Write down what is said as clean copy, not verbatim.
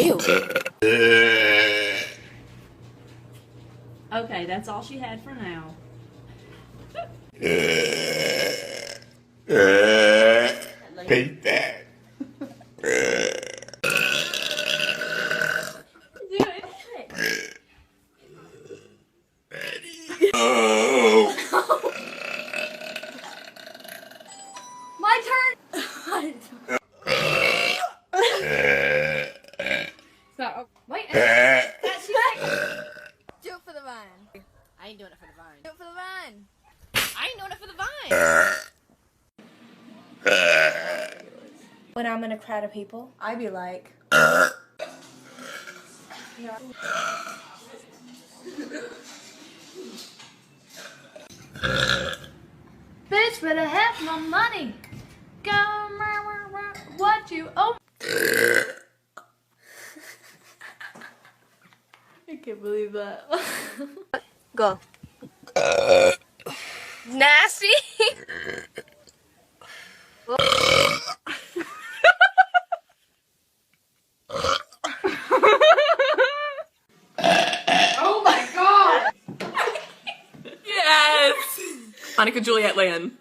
Ew. Okay, that's all she had for now. Take that. Oh. My turn. So, Wait. Do it for the vine. I ain't doing it for the vine. Do it for the vine. I ain't doing it for the vine. When I'm in a crowd of people, I'd be like, Bitch, better have my money. Go, what you owe. I can't believe that. go. Nasty. oh my god! Yes! Monica Juliet Land.